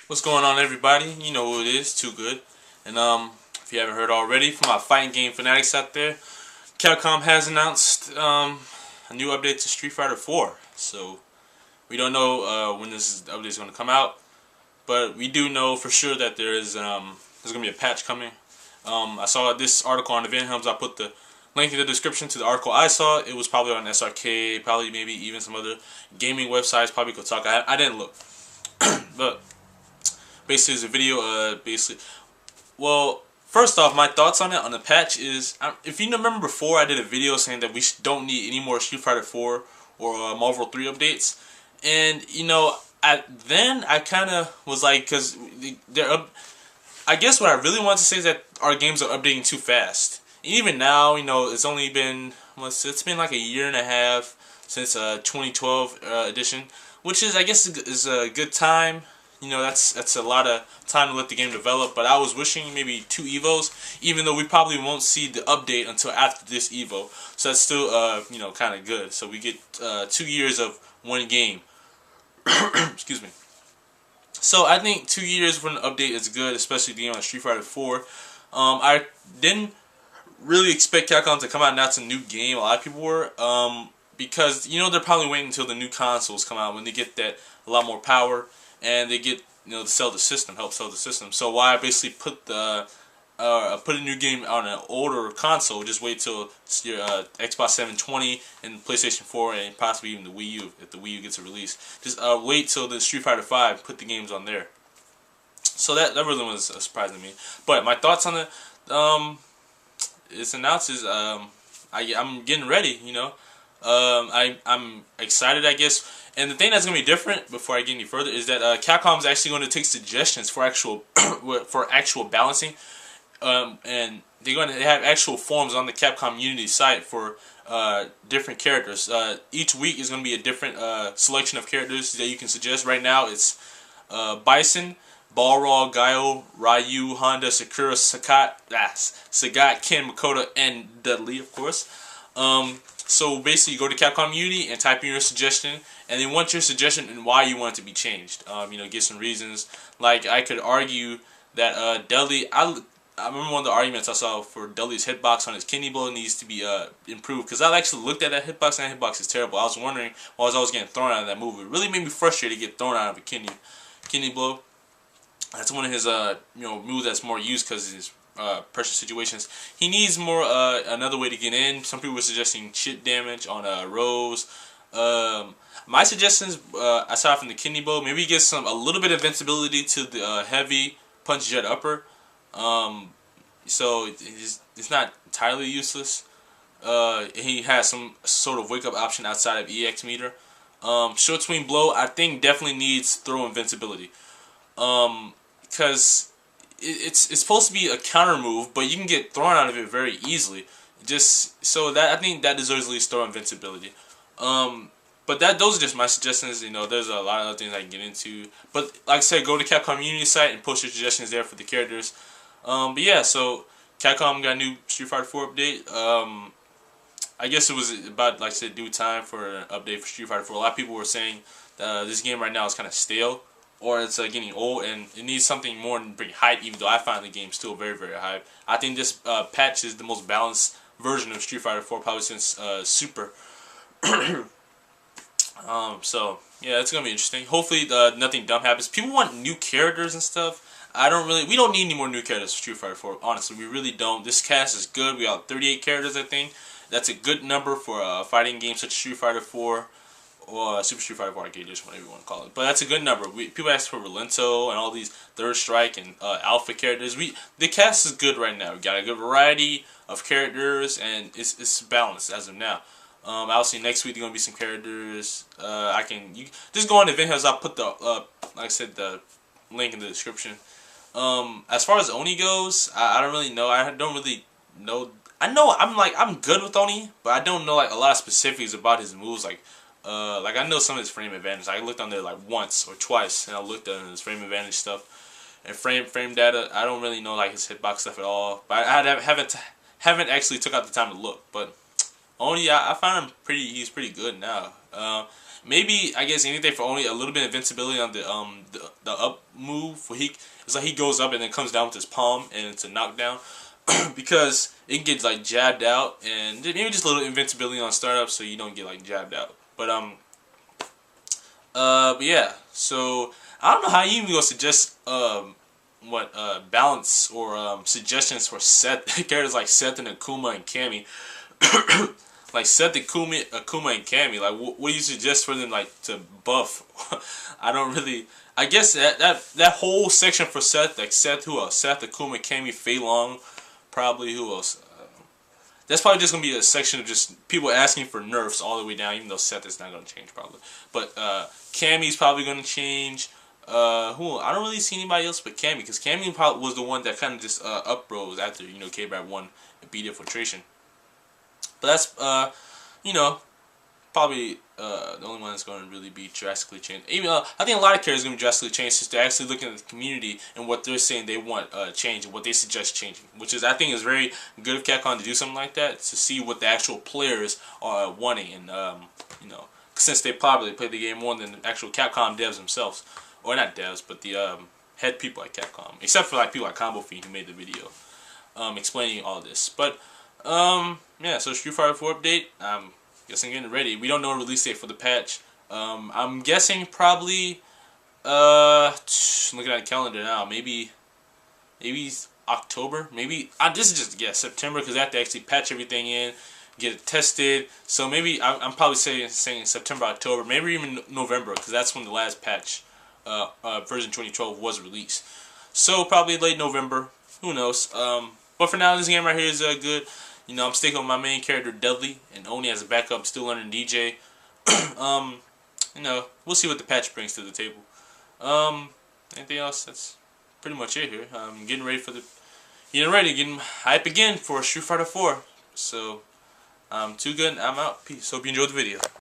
What's going on, everybody? You know who it is, Too Good. And if you haven't heard already, for my fighting game fanatics out there, Capcom has announced a new update to Street Fighter 4. So we don't know when this update is going to come out, but we do know for sure that there's going to be a patch coming. I saw this article on Event Helms. I put the link in the description to the article I saw. It was probably on SRK, probably maybe even some other gaming websites, probably Kotaku. I didn't look, but basically it's a video. Well, first off, my thoughts on it on the patch is, if you remember before, I did a video saying that we don't need any more Street Fighter 4 or Marvel 3 updates, and then I kind of was like, because they're up. I guess what I really want to say is that our games are updating too fast. And even now, it's only been it's been like a year and a half since 2012 edition, which is, I guess, is a good time. That's a lot of time to let the game develop, but I was wishing maybe 2 Evos, even though we probably won't see the update until after this Evo. So that's still, kind of good. So we get 2 years of one game. Excuse me. So I think 2 years for an update is good, especially the game on Street Fighter 4. I didn't really expect Capcom to come out and announce a new game. A lot of people were, because they're probably waiting until the new consoles come out when they get that a lot more power. And they get to sell the system, help sell the system. So why I basically put a new game on an older console? Just wait till your Xbox 720 and PlayStation 4 and possibly even the Wii U if the Wii U gets a release. Just wait till the Street Fighter 5, put the games on there. So that really was a surprise to me. But my thoughts on it, it's announced is I'm getting ready. I'm excited, I guess. And the thing that's going to be different, before I get any further, is that Capcom is actually going to take suggestions for actual balancing, and they're going to have actual forums on the Capcom Unity site for different characters. Each week is going to be a different selection of characters that you can suggest. Right now, it's Bison, Balrog, Gaio, Ryu, Honda, Sakura, Sagat, Ken, Makoto, and Dudley, of course. So basically, you go to Capcom Unity and type in your suggestion, and they want your suggestion and why you want it to be changed. Give some reasons. Like, I could argue that Dudley. I remember one of the arguments I saw for Dudley's hitbox on his kidney blow needs to be improved, because I actually looked at that hitbox, and that hitbox is terrible. I was wondering why I was always getting thrown out of that move. It really made me frustrated to get thrown out of a kidney blow. That's one of his moves that's more used because of his pressure situations. He needs more another way to get in. Some people were suggesting chip damage on Rose. My suggestions, aside from the kidney blow, maybe get a little bit of invincibility to the heavy punch jet upper. So it's not entirely useless. He has some sort of wake up option outside of EX meter. Short swing blow, I think, definitely needs throw invincibility. Because it's supposed to be a counter move, but you can get thrown out of it very easily. Just so that I think that deserves at least throw invincibility. But those are just my suggestions. There's a lot of other things I can get into. But like I said, go to Capcom Unity site and post your suggestions there for the characters. But yeah, so Capcom got a new Street Fighter 4 update. I guess it was about, like I said, due time for an update for Street Fighter 4. A lot of people were saying this game right now is kind of stale, or it's getting old, and it needs something more to bring hype, even though I find the game still very, very hype. I think this patch is the most balanced version of Street Fighter 4 probably since Super. So yeah, it's gonna be interesting. Hopefully, nothing dumb happens. People want new characters and stuff. We don't need any more new characters for Street Fighter 4. Honestly, we really don't. This cast is good. We got 38 characters, I think. That's a good number for a fighting game such as Street Fighter 4 or Super Street Fighter 4 Arcade Edition, whatever you want to call it. But that's a good number. People ask for Relento and all these Third Strike and Alpha characters. The cast is good right now. We got a good variety of characters, and it's balanced as of now. Obviously, next week there are gonna be some characters. You just go on the event house. I'll put the like I said, the link in the description. As far as Oni goes, I don't really know. I don't really know. I know I'm good with Oni, but I don't know a lot of specifics about his moves. Like I know some of his frame advantage. I looked on there once or twice, and I looked at his frame advantage stuff and frame data. I don't really know his hitbox stuff at all. But I haven't actually took out the time to look. But Oni, I find he's pretty good now. maybe I guess anything for only a little bit of invincibility on the up move. Where it's like he goes up and then comes down with his palm and it's a knockdown. Because it can get like jabbed out, and maybe just a little invincibility on startup so you don't get like jabbed out. But yeah, so I don't know how you even gonna suggest balance or suggestions for Seth characters like Seth and Akuma and Cammy. Like Seth, Akuma and Cammy. Like what do you suggest for them like to buff? I don't really. I guess that whole section for Seth, like Seth, who else? Seth, Akuma, Cammy, fei-long, probably who else? That's probably just gonna be a section of just people asking for nerfs all the way down, even though Seth is not gonna change probably. But Cammy's probably gonna change. Who I don't really see anybody else but Cammy, because Cammy probably was the one that kind of just uprose after K-Brad won and beat Infiltration. But that's probably the only one that's going to really be drastically changed. Even I think a lot of characters are going to be drastically changed since they're actually looking at the community and what they're saying they want change and what they suggest changing, which is I think is very good of Capcom to do something like that, to see what the actual players are wanting, and since they probably play the game more than the actual Capcom devs themselves, or not devs, but the head people at Capcom, except for like people like Combo Fiend who made the video explaining all this. But yeah, so Street Fighter 4 update. Guessing getting ready. We don't know a release date for the patch. I'm guessing probably looking at the calendar now, maybe October. Maybe this is just a guess, September, because I have to actually patch everything in, get it tested. So maybe I'm probably saying September, October, maybe even November, because that's when the last patch, version 2012, was released. So probably late November. Who knows? But for now, this game right here is good. I'm sticking with my main character, Dudley, and Oni as a backup, still learning DJ. We'll see what the patch brings to the table. Anything else? That's pretty much it here. Getting hype again for Street Fighter 4. So, too good. I'm out. Peace. Hope you enjoyed the video.